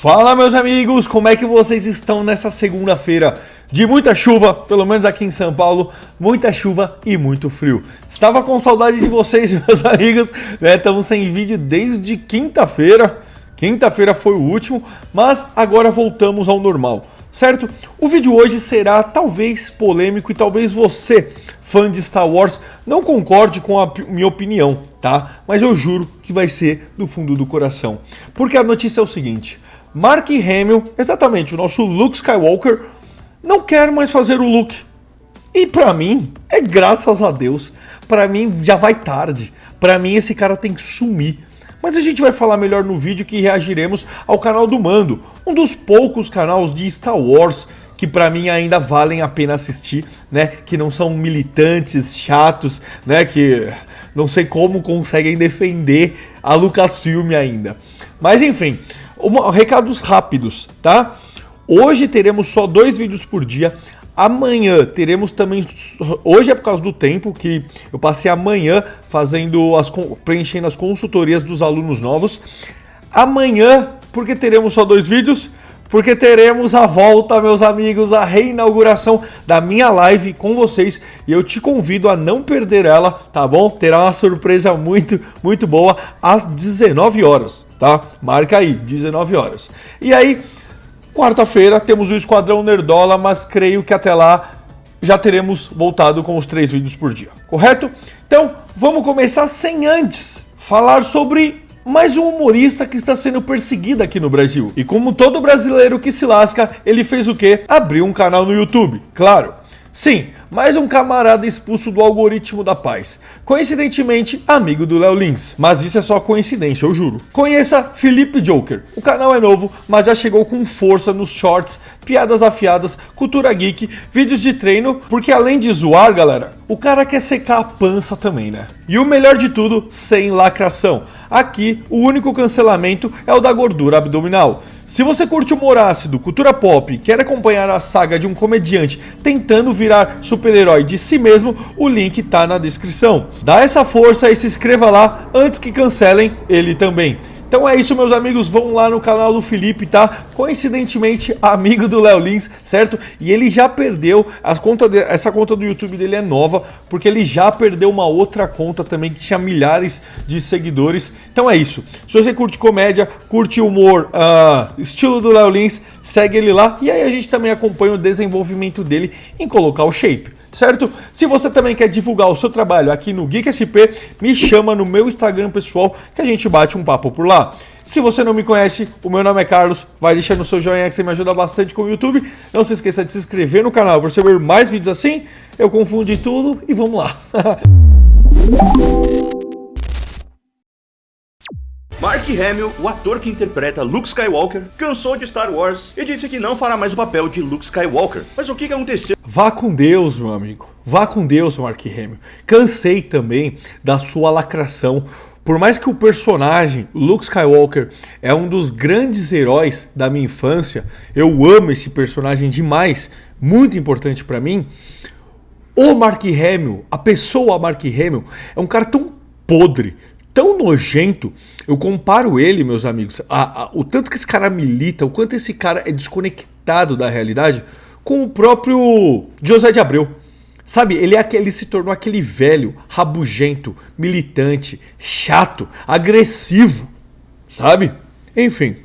Fala, meus amigos, como é que vocês estão nessa segunda-feira de muita chuva, pelo menos aqui em São Paulo, muita chuva e muito frio. Estava com saudade de vocês, meus amigos, né? Estamos sem vídeo desde quinta-feira. Quinta-feira foi o último, mas agora voltamos ao normal, certo? O vídeo hoje será talvez polêmico e talvez você, fã de Star Wars, não concorde com a minha opinião, tá? Mas eu juro que vai ser do fundo do coração. Porque a notícia é o seguinte: Mark Hamill, exatamente, o nosso Luke Skywalker, não quer mais fazer o Luke. E pra mim, é graças a Deus. Pra mim já vai tarde. Pra mim esse cara tem que sumir. Mas a gente vai falar melhor no vídeo que reagiremos ao canal do Mando, um dos poucos canais de Star Wars que pra mim ainda valem a pena assistir, né? Que não são militantes chatos, né? Que não sei como conseguem defender a Lucasfilm ainda. Mas enfim, recados rápidos, tá? Hoje teremos só 2 vídeos por dia. Amanhã teremos também. Hoje é por causa do tempo que eu passei amanhã preenchendo as consultorias dos alunos novos. Amanhã, porque teremos só 2 vídeos? Porque teremos a volta, meus amigos, a reinauguração da minha live com vocês. E eu te convido a não perder ela, tá bom? Terá uma surpresa muito boa às 19 horas, tá? Marca aí, 19 horas. E aí, quarta-feira temos o Esquadrão Nerdola, mas creio que até lá já teremos voltado com os 3 vídeos por dia, correto? Então, vamos começar sem antes falar sobre mais um humorista que está sendo perseguido aqui no Brasil. E como todo brasileiro que se lasca, ele fez o quê? Abriu um canal no YouTube, claro. Sim, mais um camarada expulso do algoritmo da paz. Coincidentemente, amigo do Léo Lins. Mas isso é só coincidência, eu juro. Conheça Felipe Joker. O canal é novo, mas já chegou com força nos shorts, piadas afiadas, cultura geek, vídeos de treino, porque além de zoar, galera, o cara quer secar a pança também, né? E o melhor de tudo, sem lacração. Aqui, o único cancelamento é o da gordura abdominal. Se você curte humor ácido, cultura pop e quer acompanhar a saga de um comediante tentando virar super-herói de si mesmo, o link tá na descrição. Dá essa força e se inscreva lá antes que cancelem ele também. Então é isso, meus amigos, vão lá no canal do Felipe, tá? Coincidentemente, amigo do Léo Lins, certo? E ele já perdeu, essa conta do YouTube dele é nova, porque ele já perdeu uma outra conta também que tinha milhares de seguidores. Então é isso. Se você curte comédia, curte humor, estilo do Léo Lins, segue ele lá. E aí a gente também acompanha o desenvolvimento dele em colocar o shape, certo? Se você também quer divulgar o seu trabalho aqui no Geek SP, me chama no meu Instagram pessoal que a gente bate um papo por lá. Se você não me conhece, o meu nome é Carlos, vai deixando o seu joinha que você me ajuda bastante com o YouTube. Não se esqueça de se inscrever no canal para receber mais vídeos assim. Eu confundi tudo e vamos lá. Mark Hamill, o ator que interpreta Luke Skywalker, cansou de Star Wars e disse que não fará mais o papel de Luke Skywalker. Mas o que aconteceu? Vá com Deus, meu amigo. Vá com Deus, Mark Hamill. Cansei também da sua lacração. Por mais que o personagem Luke Skywalker é um dos grandes heróis da minha infância, eu amo esse personagem demais, muito importante pra mim. O Mark Hamill, a pessoa Mark Hamill, é um cara tão podre, tão nojento. Eu comparo ele, meus amigos, o tanto que esse cara milita, o quanto esse cara é desconectado da realidade, com o próprio José de Abreu. Sabe, ele se tornou aquele velho, rabugento, militante, chato, agressivo, sabe? Enfim.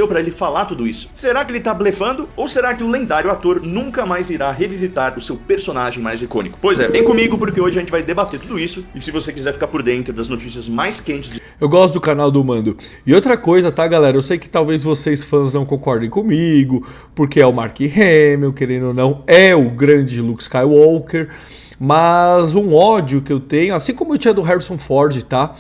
Para ele falar tudo isso? Será que ele tá blefando? Ou será que o lendário ator nunca mais irá revisitar o seu personagem mais icônico? Pois é, vem comigo porque hoje a gente vai debater tudo isso. E se você quiser ficar por dentro das notícias mais quentes... Eu gosto do canal do Mando. E outra coisa, tá, galera? Eu sei que talvez vocês fãs não concordem comigo, porque é o Mark Hamill, querendo ou não, é o grande Luke Skywalker. Mas um ódio que eu tenho, assim como eu tinha do Harrison Ford, tá?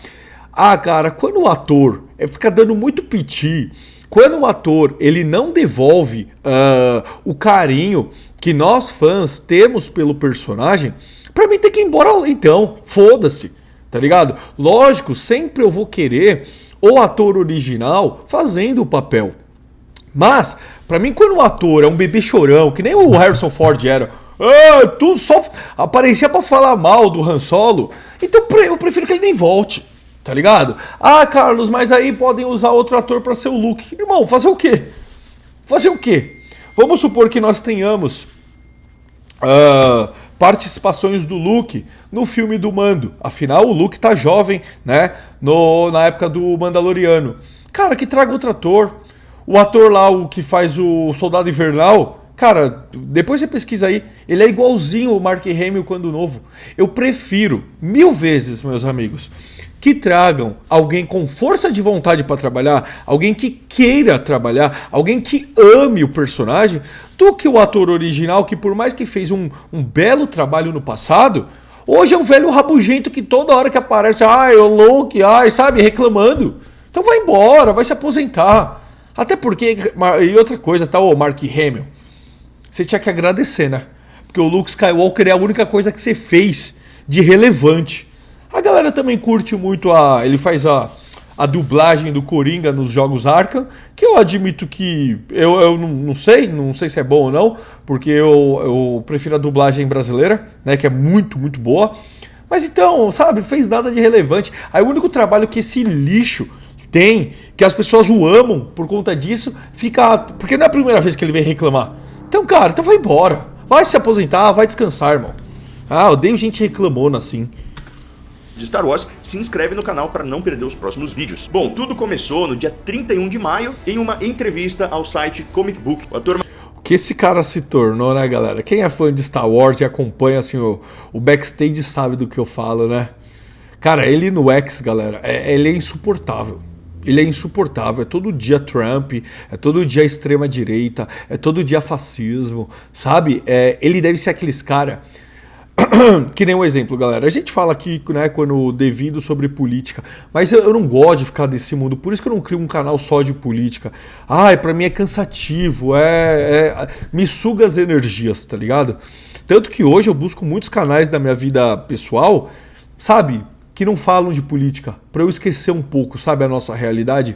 Cara, quando o ator fica dando muito piti... Quando o ator ele não devolve o carinho que nós fãs temos pelo personagem, pra mim tem que ir embora então, foda-se, tá ligado? Lógico, sempre eu vou querer o ator original fazendo o papel. Mas, pra mim, quando o ator é um bebê chorão, que nem o Harrison Ford era, tudo só aparecia pra falar mal do Han Solo, então eu prefiro que ele nem volte. Tá ligado? Ah, Carlos, mas aí podem usar outro ator pra ser o Luke. Irmão, fazer o quê? Fazer o quê? Vamos supor que nós tenhamos participações do Luke no filme do Mando. Afinal, o Luke tá jovem, né? Na época do Mandaloriano. Cara, que traga outro ator. O ator lá, o que faz o Soldado Invernal, cara, depois você pesquisa aí, ele é igualzinho o Mark Hamill quando novo. Eu prefiro, 1000 vezes, meus amigos, que tragam alguém com força de vontade para trabalhar, alguém que queira trabalhar, alguém que ame o personagem, do que o ator original que, por mais que fez um belo trabalho no passado, hoje é um velho rabugento que toda hora que aparece, ai, o Luke, ai, sabe, reclamando. Então vai embora, vai se aposentar. Até porque, e outra coisa, tá, ô Mark Hamill, você tinha que agradecer, né? Porque o Luke Skywalker é a única coisa que você fez de relevante. A galera também curte muito ele faz a dublagem do Coringa nos jogos Arkham, que eu admito que eu não sei se é bom ou não, porque eu prefiro a dublagem brasileira, né, que é muito, muito boa. Mas então, sabe, fez nada de relevante. Aí o único trabalho que esse lixo tem, que as pessoas o amam por conta disso, fica... Porque não é a primeira vez que ele vem reclamar. Então, cara, então vai embora. Vai se aposentar, vai descansar, irmão. Ah, odeio gente reclamona assim. De Star Wars, se inscreve no canal para não perder os próximos vídeos. Bom, tudo começou no dia 31 de maio em uma entrevista ao site Comic Book. O ator... O que esse cara se tornou, né, galera? Quem é fã de Star Wars e acompanha assim o backstage sabe do que eu falo, né? Cara, ele no X, galera, ele é insuportável. Ele é insuportável, é todo dia Trump, é todo dia extrema-direita, é todo dia fascismo, sabe? Ele deve ser aqueles cara que nem um exemplo, galera. A gente fala aqui, né, quando devido sobre política, mas eu não gosto de ficar desse mundo, por isso que eu não crio um canal só de política. Ai, pra mim é cansativo, me suga as energias, tá ligado? Tanto que hoje eu busco muitos canais da minha vida pessoal, sabe? Que não falam de política, pra eu esquecer um pouco, sabe, a nossa realidade.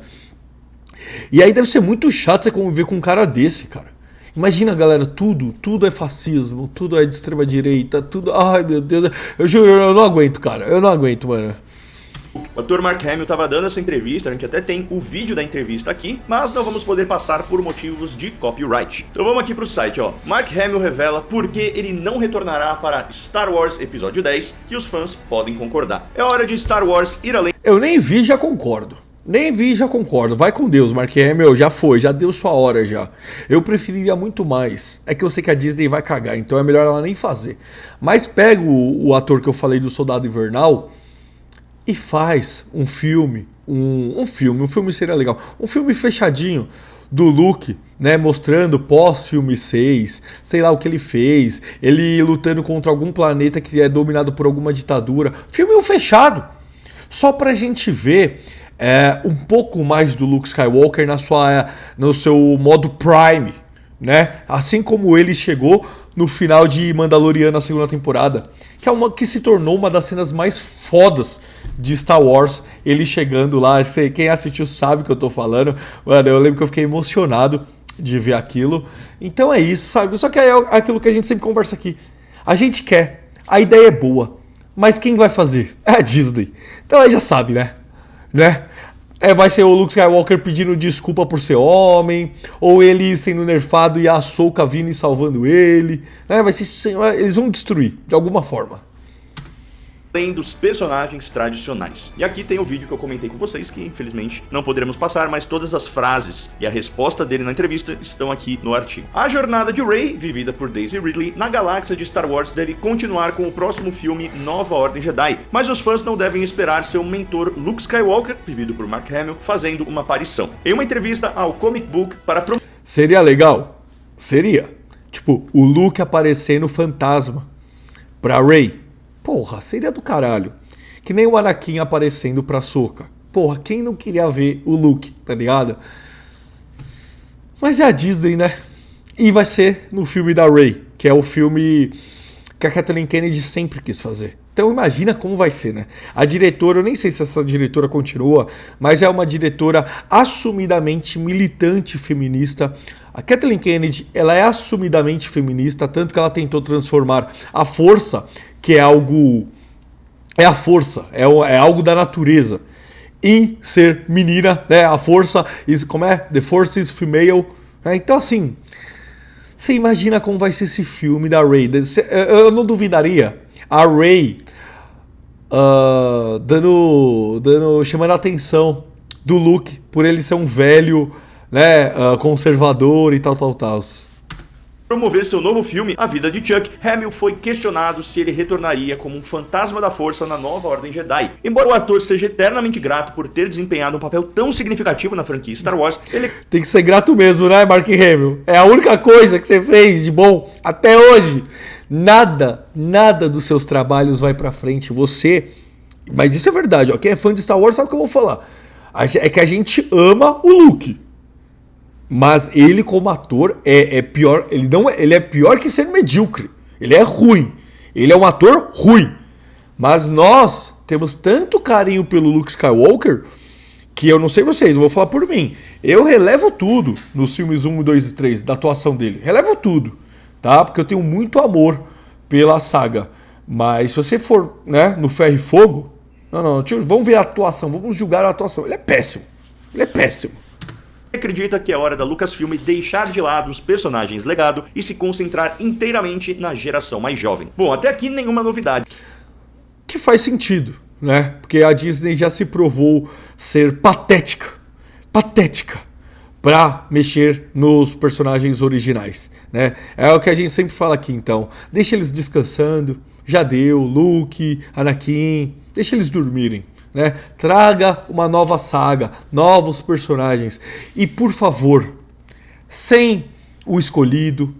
E aí deve ser muito chato você conviver com um cara desse, cara. Imagina, galera, tudo é fascismo, tudo é de extrema direita, tudo... Ai, meu Deus, eu juro, eu não aguento, cara, eu não aguento, mano. O ator Mark Hamill estava dando essa entrevista, a gente até tem o vídeo da entrevista aqui, mas não vamos poder passar por motivos de copyright. Então vamos aqui pro site, ó. Mark Hamill revela por que ele não retornará para Star Wars Episódio 10, que os fãs podem concordar. É hora de Star Wars ir além... Eu nem vi, já concordo. Nem vi, já concordo. Vai com Deus, Mark Hamill, já foi, já deu sua hora já. Eu preferiria muito mais. É que eu sei que a Disney vai cagar, então é melhor ela nem fazer. Mas pega o ator que eu falei do Soldado Invernal... E faz um filme, um filme seria legal, um filme fechadinho do Luke, né, mostrando pós-filme 6, sei lá o que ele fez, ele lutando contra algum planeta que é dominado por alguma ditadura, filme fechado, só pra gente ver um pouco mais do Luke Skywalker no seu modo Prime, né, assim como ele chegou no final de Mandaloriano na segunda temporada, que se tornou uma das cenas mais fodas de Star Wars, ele chegando lá, quem assistiu sabe o que eu tô falando, mano, eu lembro que eu fiquei emocionado de ver aquilo, então é isso, sabe, só que é aquilo que a gente sempre conversa aqui, a gente quer, a ideia é boa, mas quem vai fazer? É a Disney, então aí já sabe, né? Vai ser o Luke Skywalker pedindo desculpa por ser homem, ou ele sendo nerfado e a Ahsoka vindo e salvando ele, né? Eles vão destruir, de alguma forma. Além dos personagens tradicionais. E aqui tem o vídeo que eu comentei com vocês, que infelizmente não poderemos passar, mas todas as frases e a resposta dele na entrevista estão aqui no artigo. A jornada de Rey, vivida por Daisy Ridley, na galáxia de Star Wars deve continuar com o próximo filme Nova Ordem Jedi, mas os fãs não devem esperar seu mentor Luke Skywalker, vivido por Mark Hamill, fazendo uma aparição. Em uma entrevista ao Comic Book para... Seria legal? Seria. Tipo, o Luke aparecendo fantasma pra Rey. Porra, seria do caralho. Que nem o Anakin aparecendo pra Ahsoka. Porra, quem não queria ver o Luke, tá ligado? Mas é a Disney, né? E vai ser no filme da Rey, que é o filme que a Kathleen Kennedy sempre quis fazer. Então imagina como vai ser, né? A diretora, eu nem sei se essa diretora continua, mas é uma diretora assumidamente militante feminista. A Kathleen Kennedy, ela é assumidamente feminista, tanto que ela tentou transformar a força, que é algo... É a força, é algo da natureza. em ser menina, né? A força, como é? The Force is female. Então, assim, você imagina como vai ser esse filme da Rey. Eu não duvidaria a Rey chamando a atenção do Luke por ele ser um velho, né, conservador e tal. Promover seu novo filme, A Vida de Chuck, Hamill foi questionado se ele retornaria como um fantasma da força na nova Ordem Jedi. Embora o ator seja eternamente grato por ter desempenhado um papel tão significativo na franquia Star Wars, ele... Tem que ser grato mesmo, né, Mark Hamill? É a única coisa que você fez de bom até hoje. Nada dos seus trabalhos vai pra frente. Você... Mas isso é verdade, ó. Quem é fã de Star Wars sabe o que eu vou falar. É que a gente ama o Luke. Mas ele, como ator, é pior. Ele é pior que ser medíocre. Ele é ruim. Ele é um ator ruim. Mas nós temos tanto carinho pelo Luke Skywalker que eu não sei vocês, eu vou falar por mim. Eu relevo tudo nos filmes 1, 2 e 3 da atuação dele. Relevo tudo, tá? Porque eu tenho muito amor pela saga. Mas se você for, né, no ferro e fogo... Não, vamos ver a atuação, vamos julgar a atuação. Ele é péssimo. Acredita que é hora da Lucasfilm deixar de lado os personagens legado e se concentrar inteiramente na geração mais jovem. Bom, até aqui nenhuma novidade. Que faz sentido, né? Porque a Disney já se provou ser patética pra mexer nos personagens originais, né? É o que a gente sempre fala aqui, então. Deixa eles descansando, já deu, Luke, Anakin, deixa eles dormirem. Né? Traga uma nova saga, novos personagens e, por favor, sem o escolhido,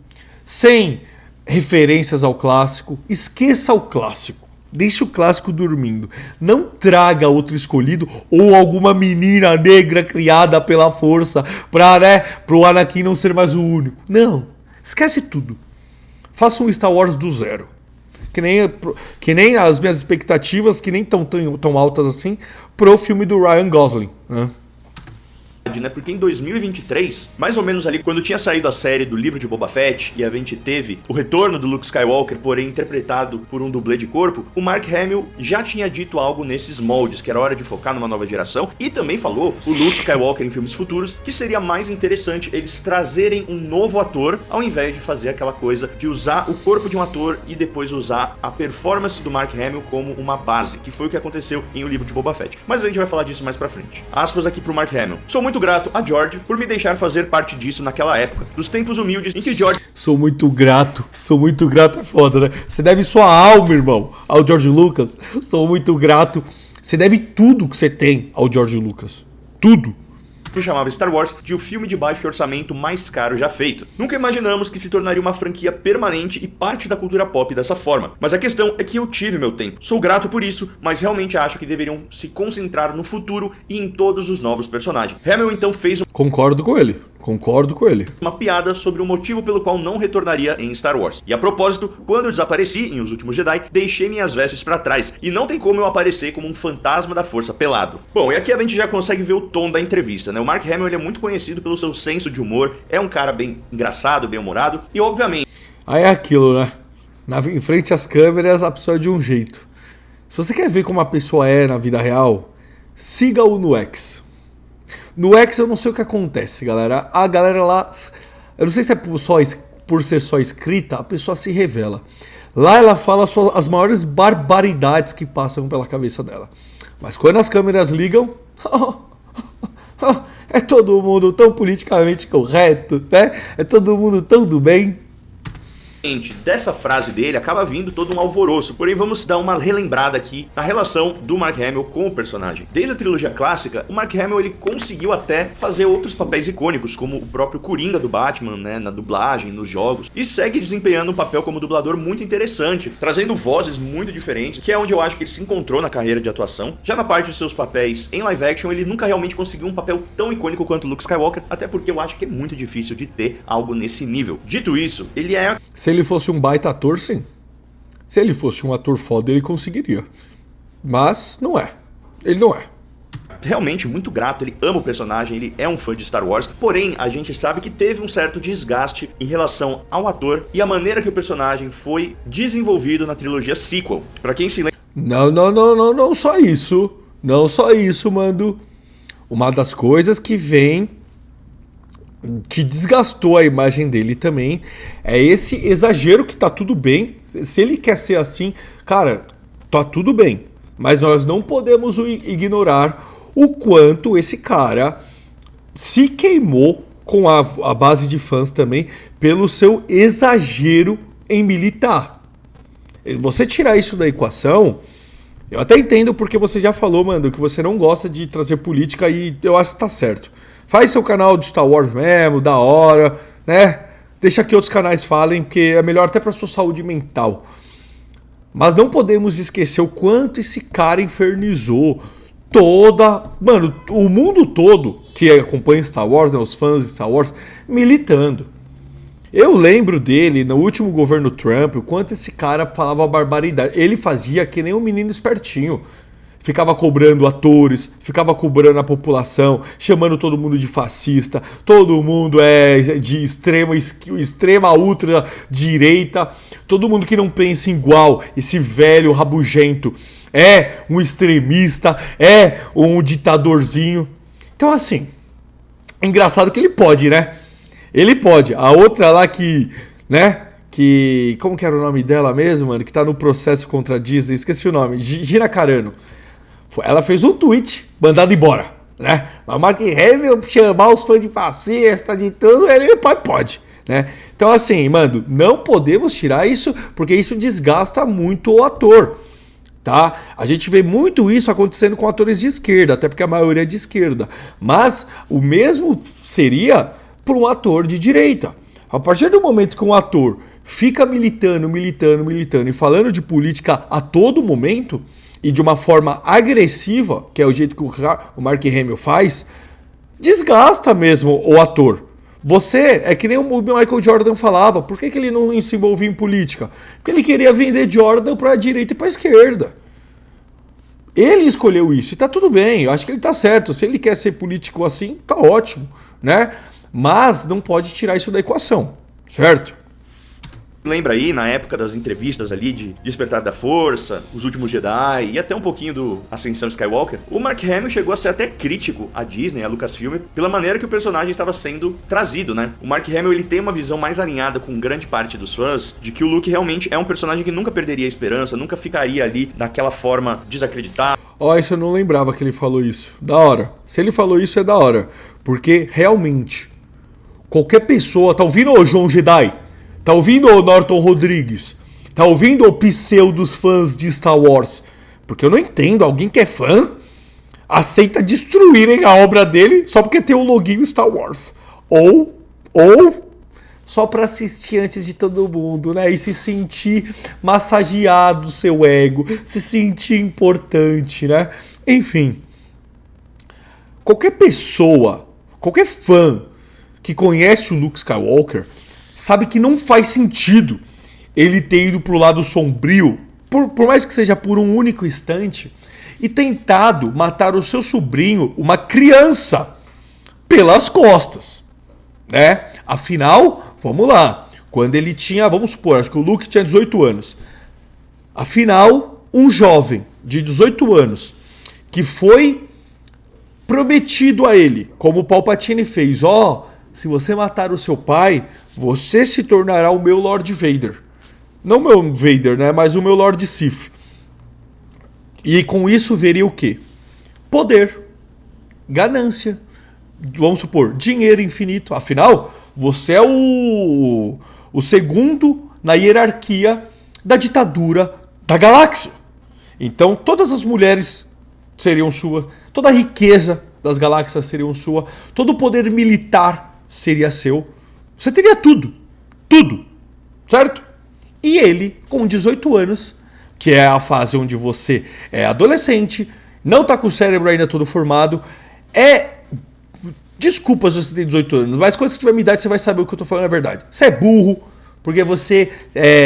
sem referências ao clássico, esqueça o clássico, deixe o clássico dormindo, não traga outro escolhido ou alguma menina negra criada pela força para, né, o Anakin não ser mais o único. Não, esquece tudo, faça um Star Wars do zero. Que nem as minhas expectativas, que nem tão altas assim, pro filme do Ryan Gosling, né? Porque em 2023, mais ou menos ali quando tinha saído a série do livro de Boba Fett e a gente teve o retorno do Luke Skywalker, porém interpretado por um dublê de corpo, o Mark Hamill já tinha dito algo nesses moldes, que era hora de focar numa nova geração, e também falou, o Luke Skywalker em filmes futuros, que seria mais interessante eles trazerem um novo ator, ao invés de fazer aquela coisa de usar o corpo de um ator e depois usar a performance do Mark Hamill como uma base, que foi o que aconteceu em O Livro de Boba Fett. Mas a gente vai falar disso mais pra frente. Aspas aqui pro Mark Hamill. Sou muito grato a George por me deixar fazer parte disso naquela época, dos tempos humildes em que George... Sou muito grato é foda, né? Você deve sua alma, irmão, ao George Lucas. Sou muito grato. Você deve tudo que você tem ao George Lucas. Tudo. Chamava Star Wars de o filme de baixo orçamento mais caro já feito. Nunca imaginamos que se tornaria uma franquia permanente e parte da cultura pop dessa forma. Mas a questão é que eu tive meu tempo. Sou grato por isso, mas realmente acho que deveriam se concentrar no futuro e em todos os novos personagens. Hamill então fez Concordo com ele. Uma piada sobre o motivo pelo qual não retornaria em Star Wars. E a propósito, quando eu desapareci em Os Últimos Jedi, deixei minhas vestes pra trás. E não tem como eu aparecer como um fantasma da força pelado. Bom, e aqui a gente já consegue ver o tom da entrevista, né? O Mark Hamill ele é muito conhecido pelo seu senso de humor, é um cara bem engraçado, bem humorado, e obviamente... Aí é aquilo, né? Em frente às câmeras, a pessoa é de um jeito. Se você quer ver como a pessoa é na vida real, siga-o no X. No X eu não sei o que acontece, galera. A galera lá... Eu não sei se é por ser só escrita, a pessoa se revela. Lá ela fala as maiores barbaridades que passam pela cabeça dela. Mas quando as câmeras ligam... é todo mundo tão politicamente correto, né? É todo mundo tão do bem. Dessa frase dele acaba vindo todo um alvoroço, porém vamos dar uma relembrada aqui na relação do Mark Hamill com o personagem. Desde a trilogia clássica, o Mark Hamill ele conseguiu até fazer outros papéis icônicos, como o próprio Coringa do Batman, né, na dublagem, nos jogos, e segue desempenhando um papel como dublador muito interessante, trazendo vozes muito diferentes, que é onde eu acho que ele se encontrou na carreira de atuação. Já na parte dos seus papéis em live action, ele nunca realmente conseguiu um papel tão icônico quanto Luke Skywalker, até porque eu acho que é muito difícil de ter algo nesse nível. Dito isso, ele é... Se ele fosse um baita ator, sim. Se ele fosse um ator foda, ele conseguiria. Mas não é. Ele não é. Realmente muito grato, ele ama o personagem, ele é um fã de Star Wars, porém a gente sabe que teve um certo desgaste em relação ao ator e a maneira que o personagem foi desenvolvido na trilogia sequel. Pra quem se lembra... Não só isso. não só isso, mano. Uma das coisas que desgastou a imagem dele também é esse exagero que tá tudo bem. Se ele quer ser assim, cara, tá tudo bem. Mas nós não podemos ignorar o quanto esse cara se queimou com a base de fãs também pelo seu exagero em militar. Você tirar isso da equação, eu até entendo porque você já falou, mano, que você não gosta de trazer política e eu acho que tá certo. Faz seu canal de Star Wars mesmo, da hora, né? Deixa que outros canais falem, porque é melhor até pra sua saúde mental. Mas não podemos esquecer o quanto esse cara infernizou mano, o mundo todo que acompanha Star Wars, né, os fãs de Star Wars, militando. Eu lembro dele, no último governo Trump, o quanto esse cara falava barbaridade. Ele fazia que nem um menino espertinho. Ficava cobrando atores, ficava cobrando a população, chamando todo mundo de fascista, todo mundo é de extrema ultra direita, todo mundo que não pensa igual, esse velho rabugento é um extremista, é um ditadorzinho. Então assim, engraçado que ele pode, né? Ele pode. A outra lá que, né? Como que era o nome dela mesmo, mano? Que tá no processo contra a Disney, esqueci o nome, Gina Carano. Ela fez um tweet mandado embora, né? Mas o Mark Hamill chamar os fãs de fascista, de tudo, ele pode, né? Então assim, mano, não podemos tirar isso, porque isso desgasta muito o ator, tá? A gente vê muito isso acontecendo com atores de esquerda, até porque a maioria é de esquerda. Mas o mesmo seria para um ator de direita. A partir do momento que um ator fica militando e falando de política a todo momento, e de uma forma agressiva, que é o jeito que o Mark Hamill faz, desgasta mesmo o ator. Você, é que nem o Michael Jordan falava, por que ele não se envolvia em política? Porque ele queria vender Jordan para a direita e para a esquerda. Ele escolheu isso e tá tudo bem, eu acho que ele tá certo. Se ele quer ser político assim, tá ótimo, né? Mas não pode tirar isso da equação, certo? Lembra aí, na época das entrevistas ali de Despertar da Força, Os Últimos Jedi e até um pouquinho do Ascensão Skywalker, o Mark Hamill chegou a ser até crítico à Disney, à Lucasfilm, pela maneira que o personagem estava sendo trazido, né? O Mark Hamill, ele tem uma visão mais alinhada com grande parte dos fãs de que o Luke realmente é um personagem que nunca perderia a esperança, nunca ficaria ali daquela forma desacreditada. Isso eu não lembrava que ele falou isso. Da hora. Se ele falou isso, é da hora. Porque, realmente, qualquer pessoa... Tá ouvindo o João Jedi? Tá ouvindo o Norton Rodrigues? Tá ouvindo o pseudo dos fãs de Star Wars? Porque eu não entendo, alguém que é fã aceita destruírem a obra dele só porque tem o loginho Star Wars. Ou só pra assistir antes de todo mundo, né? E se sentir massageado o seu ego, se sentir importante, né? Enfim. Qualquer pessoa, qualquer fã que conhece o Luke Skywalker sabe que não faz sentido ele ter ido pro lado sombrio, por mais que seja por um único instante, e tentado matar o seu sobrinho, uma criança, pelas costas, né? Afinal, vamos lá, quando ele tinha, vamos supor, acho que o Luke tinha 18 anos. Afinal, um jovem de 18 anos que foi prometido a ele, como o Palpatine fez, se você matar o seu pai, você se tornará o meu Lord Vader. Não meu Vader, né? Mas o meu Lord Sith. E com isso veria o quê? Poder. Ganância. Vamos supor, dinheiro infinito. Afinal, você é o segundo na hierarquia da ditadura da galáxia. Então, todas as mulheres seriam sua. Toda a riqueza das galáxias seriam sua. Todo o poder militar seria seu. Você teria tudo. Tudo. Certo? E ele, com 18 anos, que é a fase onde você é adolescente, não tá com o cérebro ainda todo formado, desculpa se você tem 18 anos, mas quando você tiver minha idade, você vai saber o que eu tô falando é verdade. Você é burro, porque você,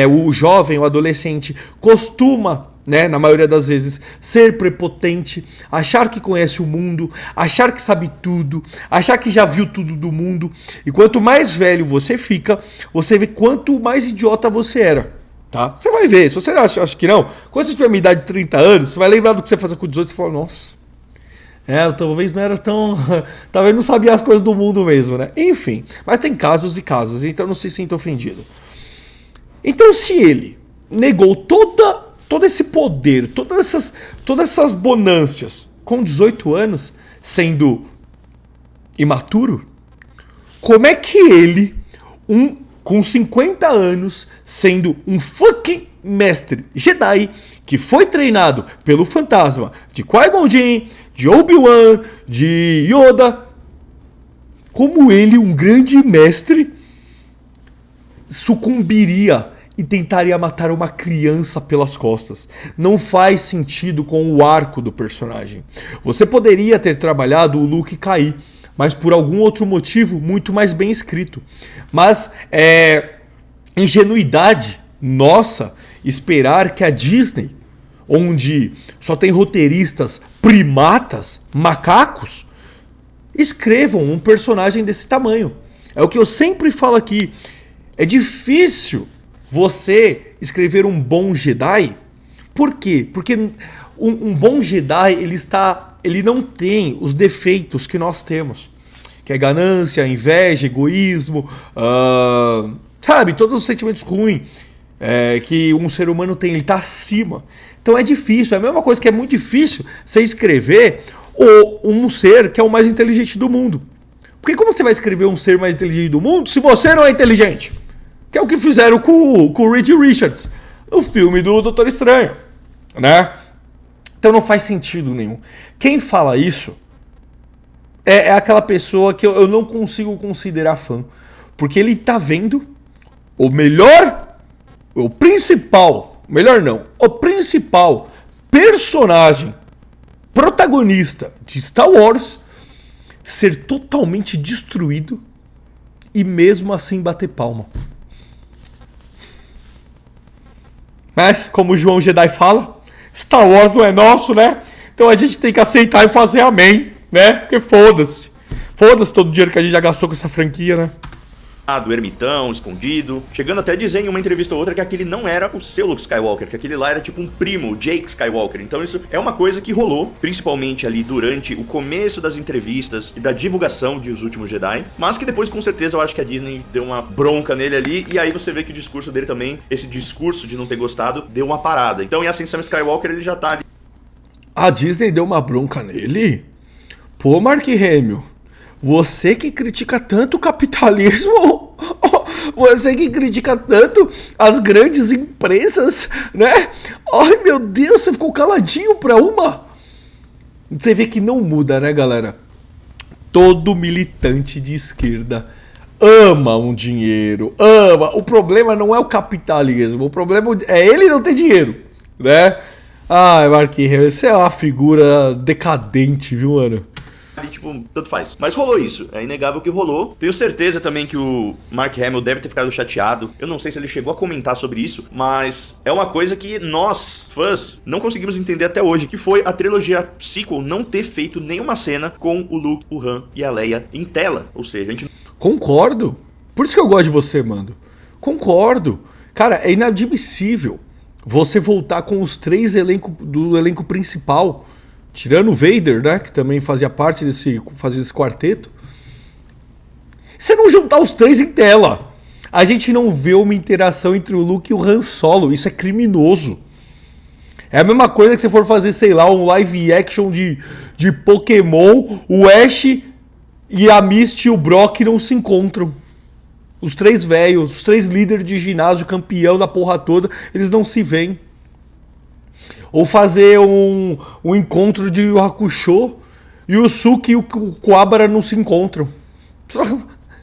o jovem, o adolescente, costuma, né, na maioria das vezes, ser prepotente, achar que conhece o mundo, achar que sabe tudo, achar que já viu tudo do mundo. E quanto mais velho você fica, você vê quanto mais idiota você era, tá? Você vai ver, se você acha que não, quando você tiver minha idade de 30 anos, você vai lembrar do que você fazia com 18 e você fala, nossa, Talvez não era tão... Talvez não sabia as coisas do mundo mesmo, né? Enfim, mas tem casos e casos, então não se sinta ofendido. Então se ele negou todo esse poder, todas essas bonâncias com 18 anos, sendo imaturo, como é que ele, com 50 anos, sendo um fucking mestre Jedi, que foi treinado pelo fantasma de Qui-Gon Jinn, de Obi-Wan, de Yoda, como ele, um grande mestre, sucumbiria e tentaria matar uma criança pelas costas? Não faz sentido com o arco do personagem. Você poderia ter trabalhado o Luke cair, mas por algum outro motivo muito mais bem escrito. Mas ingenuidade nossa esperar que a Disney, onde só tem roteiristas primatas, macacos, escrevam um personagem desse tamanho. É o que eu sempre falo aqui. É difícil você escrever um bom Jedi. Por quê? Porque um bom Jedi, ele não tem os defeitos que nós temos. Que é ganância, inveja, egoísmo, sabe? Todos os sentimentos ruins que um ser humano tem, ele está acima. Então é difícil. É a mesma coisa que é muito difícil você escrever um ser que é o mais inteligente do mundo. Porque como você vai escrever um ser mais inteligente do mundo se você não é inteligente? Que é o que fizeram com o Reed Richards no filme do Doutor Estranho, né? Então não faz sentido nenhum. Quem fala isso é aquela pessoa que eu não consigo considerar fã. Porque ele tá vendo o principal personagem protagonista de Star Wars ser totalmente destruído e mesmo assim bater palma. Mas, como o João Jedi fala, Star Wars não é nosso, né? Então a gente tem que aceitar e fazer amém, né? Porque foda-se. Foda-se todo o dinheiro que a gente já gastou com essa franquia, né? Do ermitão, escondido, chegando até a dizer em uma entrevista ou outra que aquele não era o seu Luke Skywalker, que aquele lá era tipo um primo, Jake Skywalker. Então isso é uma coisa que rolou, principalmente ali durante o começo das entrevistas e da divulgação de Os Últimos Jedi, mas que depois com certeza eu acho que a Disney deu uma bronca nele ali, e aí você vê que o discurso dele também, esse discurso de não ter gostado, deu uma parada. Então em Ascensão Skywalker ele já tá ali. A Disney deu uma bronca nele? Pô, Mark Hamill, você que critica tanto o capitalismo, você que critica tanto as grandes empresas, né? Ai, meu Deus, você ficou caladinho pra uma? Você vê que não muda, né, galera? Todo militante de esquerda ama um dinheiro, ama. O problema não é o capitalismo, o problema é ele não ter dinheiro, né? Ai, Mark Hamill, você é uma figura decadente, viu, mano? Tipo, tanto faz. Mas rolou isso. É inegável que rolou. Tenho certeza também que o Mark Hamill deve ter ficado chateado. Eu não sei se ele chegou a comentar sobre isso, mas é uma coisa que nós, fãs, não conseguimos entender até hoje, que foi a trilogia sequel não ter feito nenhuma cena com o Luke, o Han e a Leia em tela. Ou seja, a gente... Concordo. Por isso que eu gosto de você, mano. Concordo. Cara, é inadmissível você voltar com os três do elenco principal, tirando o Vader, né, que também fazia parte desse quarteto. Você não juntar os três em tela. A gente não vê uma interação entre o Luke e o Han Solo. Isso é criminoso. É a mesma coisa que você for fazer, sei lá, um live action de Pokémon, o Ash e a Misty e o Brock não se encontram. Os três velhos, os três líderes de ginásio, campeão da porra toda, eles não se veem. Ou fazer um encontro de Yu Hakusho e o Suki e o Kuwabara não se encontram.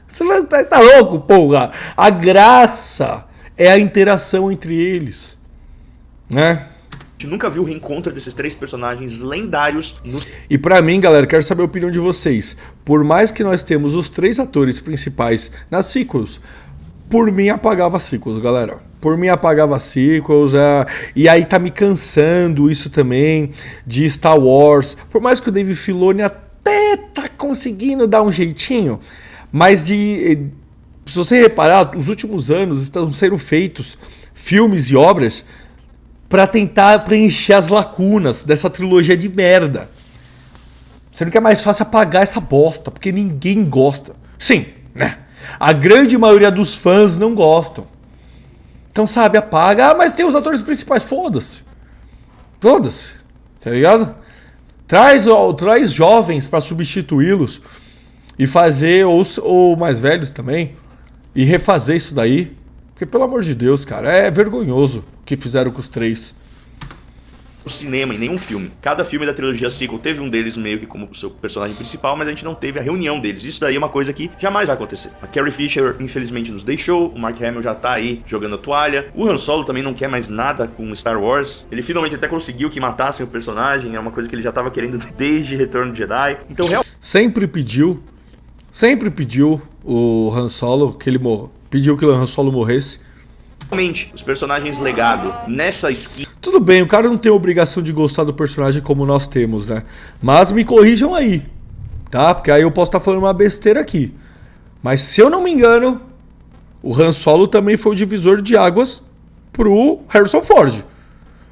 Você tá louco, porra? A graça é a interação entre eles, né? A gente nunca viu o reencontro desses três personagens lendários no... E pra mim, galera, quero saber a opinião de vocês. Por mais que nós temos os três atores principais nas sequels, por mim apagava sequels, galera. Por mim apagava sequels. E aí tá me cansando isso também de Star Wars. Por mais que o Dave Filoni até tá conseguindo dar um jeitinho, mas se você reparar, os últimos anos estão sendo feitos filmes e obras para tentar preencher as lacunas dessa trilogia de merda. Sendo que é mais fácil apagar essa bosta, porque ninguém gosta. Sim, né? A grande maioria dos fãs não gostam. Então, sabe, apaga. Ah, mas tem os atores principais. Foda-se. Foda-se. Tá ligado? Traz jovens pra substituí-los. E fazer, ou mais velhos também. E refazer isso daí. Porque, pelo amor de Deus, cara, é vergonhoso o que fizeram com os 3. O cinema, em nenhum filme. Cada filme da trilogia sequel teve um deles meio que como seu personagem principal, mas a gente não teve a reunião deles. Isso daí é uma coisa que jamais vai acontecer. A Carrie Fisher, infelizmente, nos deixou. O Mark Hamill já tá aí jogando a toalha. O Han Solo também não quer mais nada com Star Wars. Ele finalmente até conseguiu que matassem o personagem. É uma coisa que ele já tava querendo desde Retorno de Jedi. Então, realmente... Sempre pediu o Han Solo que ele morra. Pediu que o Han Solo morresse. Realmente, os personagens legado nessa skin... Tudo bem, o cara não tem obrigação de gostar do personagem como nós temos, né? Mas me corrijam aí, tá? Porque aí eu posso estar falando uma besteira aqui. Mas se eu não me engano, o Han Solo também foi o divisor de águas pro Harrison Ford.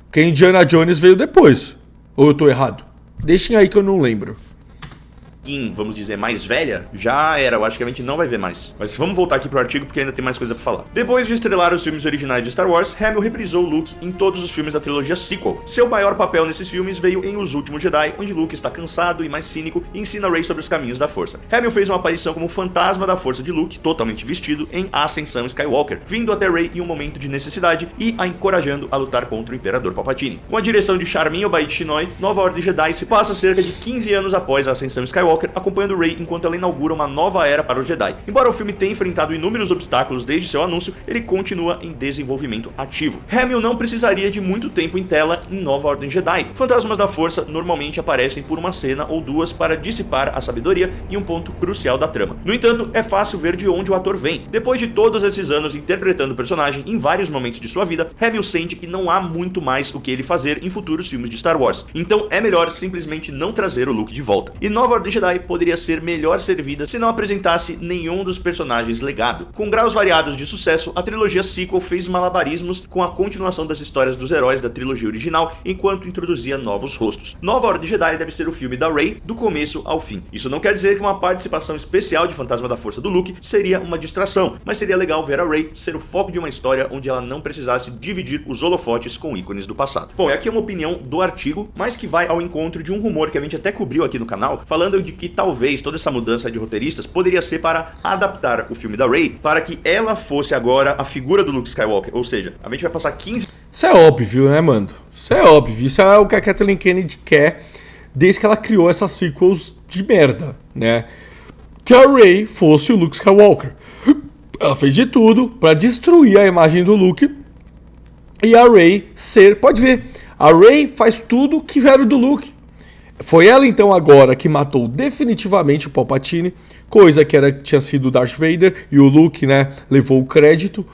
Porque Indiana Jones veio depois. Ou eu tô errado? Deixem aí que eu não lembro. Vamos dizer, mais velha, já era, eu acho que a gente não vai ver mais. Mas vamos voltar aqui pro artigo porque ainda tem mais coisa pra falar. Depois de estrelar os filmes originais de Star Wars, Hamill reprisou Luke em todos os filmes da trilogia sequel. Seu maior papel nesses filmes veio em Os Últimos Jedi, onde Luke está cansado e mais cínico e ensina Rey sobre os caminhos da Força. Hamill fez uma aparição como fantasma da Força de Luke, totalmente vestido, em A Ascensão Skywalker, vindo até Rey em um momento de necessidade e a encorajando a lutar contra o Imperador Palpatine. Com a direção de Charmin Obaid Chinoy, Nova Ordem Jedi se passa cerca de 15 anos após a Ascensão Skywalker, acompanhando Rey enquanto ela inaugura uma nova era para os Jedi. Embora o filme tenha enfrentado inúmeros obstáculos desde seu anúncio, ele continua em desenvolvimento ativo. Hamill não precisaria de muito tempo em tela em Nova Ordem Jedi. Fantasmas da Força normalmente aparecem por uma cena ou duas para dissipar a sabedoria e um ponto crucial da trama. No entanto, é fácil ver de onde o ator vem. Depois de todos esses anos interpretando o personagem em vários momentos de sua vida, Hamill sente que não há muito mais o que ele fazer em futuros filmes de Star Wars. Então é melhor simplesmente não trazer o Luke de volta. E Nova Ordem Jedi poderia ser melhor servida se não apresentasse nenhum dos personagens legado. Com graus variados de sucesso, a trilogia sequel fez malabarismos com a continuação das histórias dos heróis da trilogia original, enquanto introduzia novos rostos. Nova Ordem Jedi deve ser o filme da Rey do começo ao fim. Isso não quer dizer que uma participação especial de Fantasma da Força do Luke seria uma distração, mas seria legal ver a Rey ser o foco de uma história onde ela não precisasse dividir os holofotes com ícones do passado. Bom, aqui é uma opinião do artigo, mas que vai ao encontro de um rumor que a gente até cobriu aqui no canal, falando de que talvez toda essa mudança de roteiristas poderia ser para adaptar o filme da Rey para que ela fosse agora a figura do Luke Skywalker, ou seja, a gente vai passar 15... Isso é óbvio, né, mano? Isso é óbvio, isso é o que a Kathleen Kennedy quer desde que ela criou essas sequels de merda, né? Que a Rey fosse o Luke Skywalker. Ela fez de tudo para destruir a imagem do Luke e a Rey ser... Pode ver, a Rey faz tudo que veio do Luke. Foi ela então agora que matou definitivamente o Palpatine, coisa que tinha sido o Darth Vader, e o Luke, né, levou o crédito.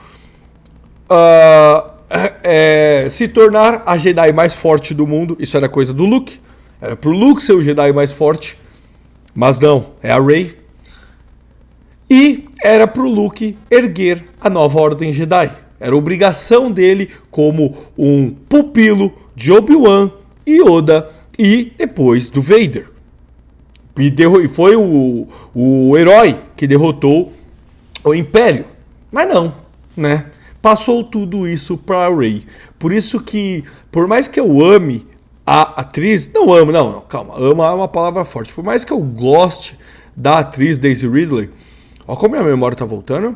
Se tornar a Jedi mais forte do mundo, isso era coisa do Luke. Era pro Luke ser o Jedi mais forte, mas não, é a Rey. E era pro Luke erguer a Nova Ordem Jedi. Era obrigação dele como um pupilo de Obi-Wan e Yoda, e depois do Vader. E foi o herói que derrotou o Império. Mas não, né? Passou tudo isso pra Rey. Por isso que, por mais que eu ame a atriz... Não, calma. Ama é uma palavra forte. Por mais que eu goste da atriz Daisy Ridley... Ó como minha memória tá voltando.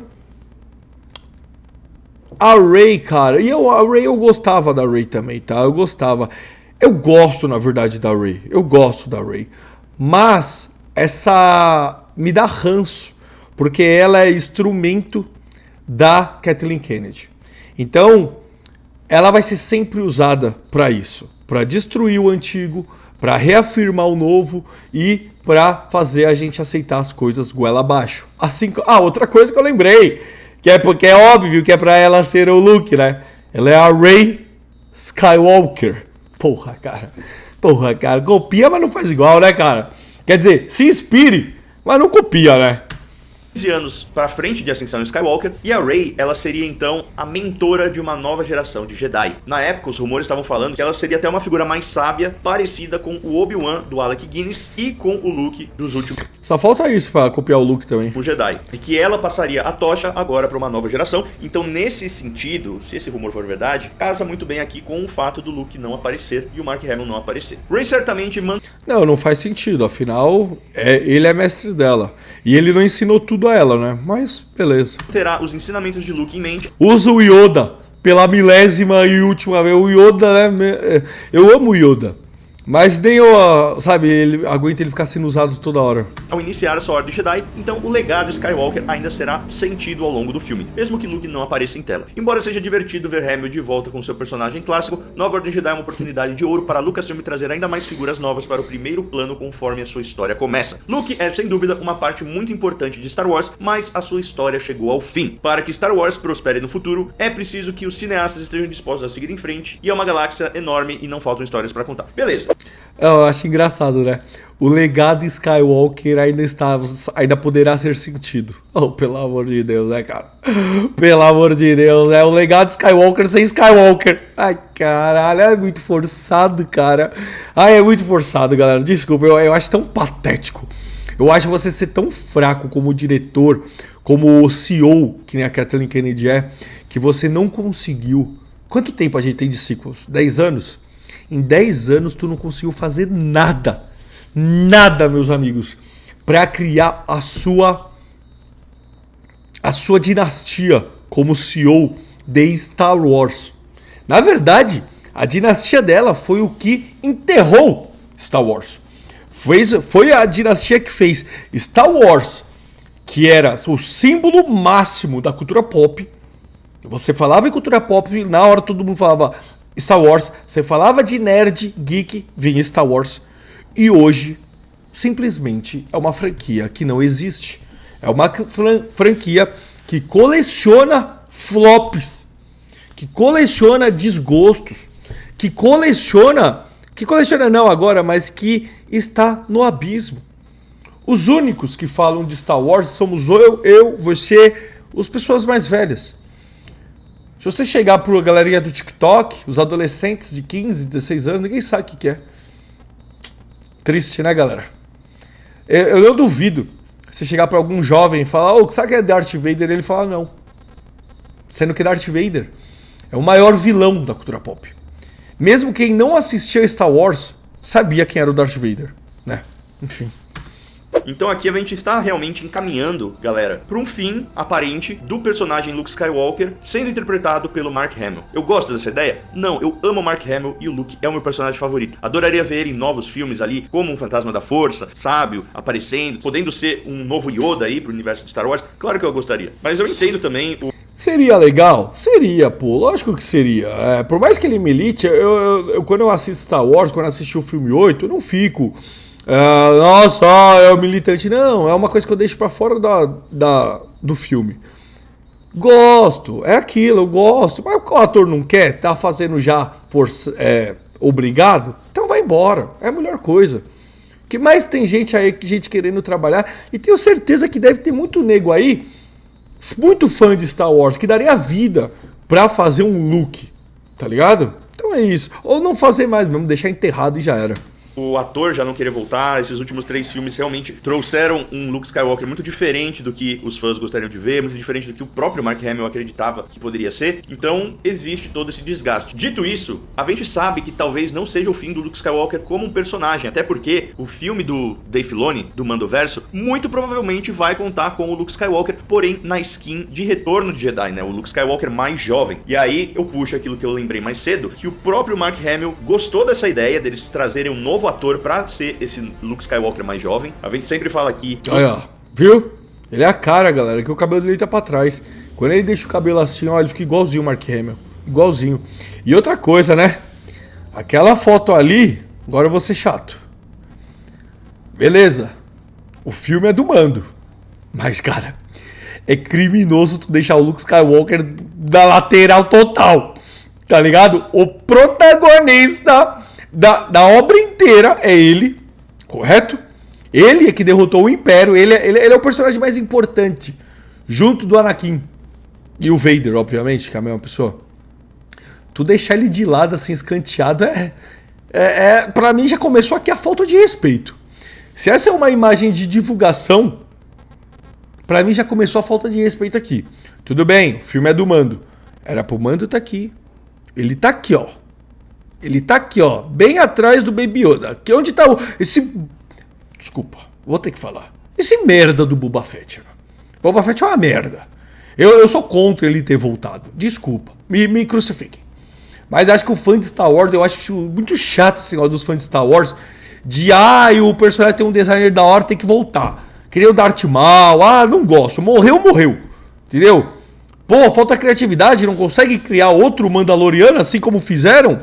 A Rey, cara... a Rey eu gostava da Rey também, tá? Eu gostava... Eu gosto, na verdade, da Rey. Eu gosto da Rey. Mas essa me dá ranço, porque ela é instrumento da Kathleen Kennedy. Então, ela vai ser sempre usada para isso, para destruir o antigo, para reafirmar o novo e para fazer a gente aceitar as coisas goela abaixo. Assim, outra coisa que eu lembrei, que é porque é óbvio que é para ela ser o Luke, né? Ela é a Rey Skywalker. Porra, cara, copia, mas não faz igual, né, cara? Quer dizer, se inspire, mas não copia, né? 15 anos para frente de Ascensão Skywalker, e a Rey, ela seria então a mentora de uma nova geração de Jedi. Na época, os rumores estavam falando que ela seria até uma figura mais sábia, parecida com o Obi-Wan do Alec Guinness e com o Luke dos últimos Só falta isso pra copiar o Luke também. Jedi. E que ela passaria a tocha agora para uma nova geração. Então, nesse sentido, se esse rumor for verdade, casa muito bem aqui com o fato do Luke não aparecer e o Mark Hamill não aparecer. Rey certamente Não faz sentido. Afinal, ele é mestre dela. E ele não ensinou tudo a ela, né? Mas, beleza. terá os ensinamentos de Luke em mente. Usa o Yoda pela milésima e última vez. O Yoda, né? Eu amo o Yoda. Mas nem eu, sabe, ele aguenta ele ficar sendo usado toda hora. Ao iniciar a sua Ordem Jedi, então o legado Skywalker ainda será sentido ao longo do filme, mesmo que Luke não apareça em tela. Embora seja divertido ver Hamill de volta com seu personagem clássico, Nova Ordem Jedi é uma oportunidade de ouro para Lucasfilm trazer ainda mais figuras novas para o primeiro plano conforme a sua história começa. Luke é, sem dúvida, uma parte muito importante de Star Wars, mas a sua história chegou ao fim. Para que Star Wars prospere no futuro, é preciso que os cineastas estejam dispostos a seguir em frente, e é uma galáxia enorme e não faltam histórias para contar. Beleza. Eu acho engraçado, né? O legado Skywalker ainda poderá ser sentido. Oh, pelo amor de Deus, né, cara? Pelo amor de Deus, né? O legado Skywalker sem Skywalker. Ai, caralho, é muito forçado, cara. Ai, é muito forçado, galera. Desculpa, eu acho tão patético. Eu acho você ser tão fraco como diretor, como o CEO, que nem a Kathleen Kennedy é, que você não conseguiu. Quanto tempo a gente tem de sequels? 10 anos? Em 10 anos tu não conseguiu fazer nada. Nada, meus amigos. Pra criar a sua dinastia como CEO de Star Wars. Na verdade, a dinastia dela foi o que enterrou Star Wars. Foi a dinastia que fez Star Wars, que era o símbolo máximo da cultura pop. Você falava em cultura pop, na hora todo mundo falava Star Wars, você falava de nerd, geek, vinha Star Wars. E hoje, simplesmente, é uma franquia que não existe. É uma franquia que coleciona flops, que coleciona desgostos, que coleciona não agora, mas que está no abismo. Os únicos que falam de Star Wars somos eu, você, as pessoas mais velhas. Se você chegar para a galerinha do TikTok, os adolescentes de 15, 16 anos, ninguém sabe o que é. Triste, né, galera? Eu não duvido. Se chegar para algum jovem e falar, sabe o que é Darth Vader? Ele fala não. Sendo que Darth Vader é o maior vilão da cultura pop. Mesmo quem não assistia Star Wars sabia quem era o Darth Vader, né? Enfim. Então aqui a gente está realmente encaminhando, galera, para um fim aparente do personagem Luke Skywalker sendo interpretado pelo Mark Hamill. Eu gosto dessa ideia? Não, eu amo o Mark Hamill e o Luke é o meu personagem favorito. Adoraria ver ele em novos filmes ali, como um Fantasma da Força, sábio, aparecendo, podendo ser um novo Yoda aí pro universo de Star Wars. Claro que eu gostaria, mas eu entendo também o... Seria legal? Seria, pô. Lógico que seria. Por mais que ele milite, eu quando eu assisto Star Wars, quando eu assisti o filme 8, eu não fico... nossa, é o militante. Não, é uma coisa que eu deixo pra fora do filme. Gosto, é aquilo, eu gosto. Mas o ator não quer, tá fazendo já obrigado, então vai embora. É a melhor coisa. Que mais tem gente aí, gente querendo trabalhar. E tenho certeza que deve ter muito nego aí, muito fã de Star Wars, que daria vida pra fazer um look, tá ligado? Então é isso. Ou não fazer mais mesmo, deixar enterrado e já era. O ator já não querer voltar, esses últimos 3 filmes realmente trouxeram um Luke Skywalker muito diferente do que os fãs gostariam de ver, muito diferente do que o próprio Mark Hamill acreditava que poderia ser, então existe todo esse desgaste. Dito isso, a gente sabe que talvez não seja o fim do Luke Skywalker como um personagem, até porque o filme do Dave Filoni, do Mandoverso, muito provavelmente vai contar com o Luke Skywalker, porém na skin de Retorno de Jedi, né, o Luke Skywalker mais jovem. E aí eu puxo aquilo que eu lembrei mais cedo, que o próprio Mark Hamill gostou dessa ideia deles trazerem um novo ator pra ser esse Luke Skywalker mais jovem. A gente sempre fala aqui... Olha, viu? Ele é a cara, galera, que o cabelo dele tá pra trás. Quando ele deixa o cabelo assim, ó, ele fica igualzinho o Mark Hamill. Igualzinho. E outra coisa, né? Aquela foto ali, agora eu vou ser chato. Beleza. O filme é do Mando. Mas, cara, é criminoso tu deixar o Luke Skywalker da lateral total. Tá ligado? O protagonista... Da obra inteira é ele, correto? Ele é que derrotou o Império, ele é o personagem mais importante, junto do Anakin. E o Vader, obviamente, que é a mesma pessoa. Tu deixar ele de lado, assim, escanteado, pra mim já começou aqui a falta de respeito. Se essa é uma imagem de divulgação, pra mim já começou a falta de respeito aqui. Tudo bem, o filme é do Mando. Era pro Mando tá aqui. Ele tá aqui, ó. Ele tá aqui, ó. Bem atrás do Baby Yoda. Aqui onde tá esse... Desculpa, vou ter que falar. Esse merda do Boba Fett. Boba Fett é uma merda. Eu sou contra ele ter voltado. Desculpa, me crucifiquem. Mas acho que o fã de Star Wars, eu acho muito chato esse negócio dos fãs de Star Wars. De, o personagem tem um designer da hora, tem que voltar. Queria o Darth Maul, não gosto. Morreu. Entendeu? Pô, falta criatividade, não consegue criar outro Mandaloriano assim como fizeram?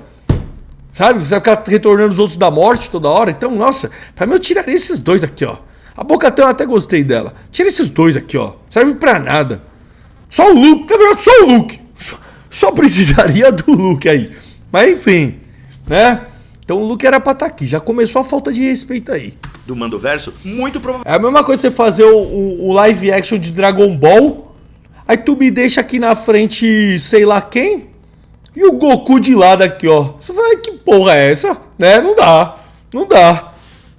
Sabe? Você vai ficar retornando os outros da morte toda hora. Então, nossa, pra mim eu tiraria esses dois aqui, ó. A Bo-Katan eu até gostei dela. Tira esses dois aqui, ó. Serve pra nada. Só o Luke, na verdade, só o Luke. Só precisaria do Luke aí. Mas enfim, né? Então o Luke era pra estar aqui. Já começou a falta de respeito aí. Do Mandoverso, muito provavelmente. É a mesma coisa você fazer o live action de Dragon Ball. Aí tu me deixa aqui na frente, sei lá quem. E o Goku de lado aqui, ó. Você fala, que porra é essa? Né? Não dá.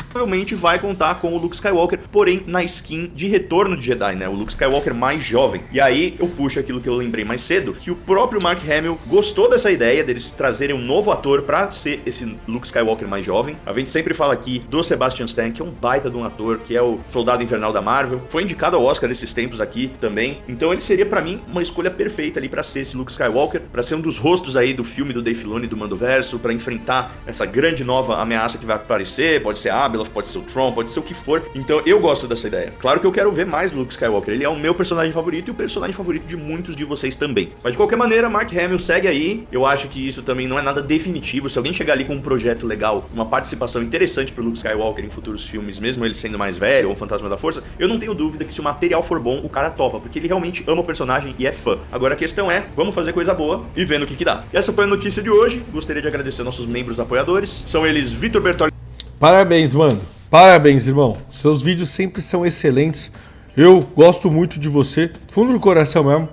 Provavelmente vai contar com o Luke Skywalker, porém na skin de Retorno de Jedi, né? O Luke Skywalker mais jovem. E aí eu puxo aquilo que eu lembrei mais cedo, que o próprio Mark Hamill gostou dessa ideia deles trazerem um novo ator pra ser esse Luke Skywalker mais jovem. A gente sempre fala aqui do Sebastian Stan, que é um baita de um ator, que é o Soldado Invernal da Marvel. Foi indicado ao Oscar nesses tempos aqui também. Então ele seria pra mim uma escolha perfeita ali pra ser esse Luke Skywalker, pra ser um dos rostos aí do filme do Dave Filoni do Mandoverso, pra enfrentar essa grande nova ameaça que vai aparecer. Pode ser a Abeloth, pode ser o Tron, pode ser o que for. Então eu gosto dessa ideia. Claro que eu quero ver mais Luke Skywalker. Ele é o meu personagem favorito e o personagem favorito de muitos de vocês também. Mas de qualquer maneira, Mark Hamill segue aí. Eu acho que isso também não é nada definitivo. Se alguém chegar ali com um projeto legal, uma participação interessante pro Luke Skywalker em futuros filmes, mesmo ele sendo mais velho ou um Fantasma da Força, eu não tenho dúvida que se o material for bom, o cara topa, porque ele realmente ama o personagem e é fã. Agora a questão é, vamos fazer coisa boa e vendo o que dá. E essa foi a notícia de hoje. Gostaria de agradecer nossos membros apoiadores. São eles Vitor Bertoli. Parabéns, mano. Parabéns, irmão. Seus vídeos sempre são excelentes. Eu gosto muito de você. Fundo do coração mesmo.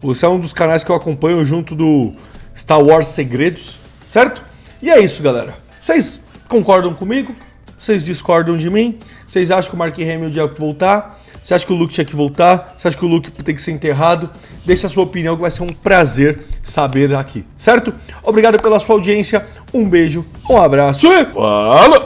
Você é um dos canais que eu acompanho junto do Star Wars Segredos, certo? E é isso, galera. Vocês concordam comigo? Vocês discordam de mim? Vocês acham que o Mark Hamill tinha que voltar? Você acha que o Luke tinha que voltar? Você acha que o Luke tem que ser enterrado? Deixe a sua opinião que vai ser um prazer saber aqui, certo? Obrigado pela sua audiência. Um beijo, um abraço e falou!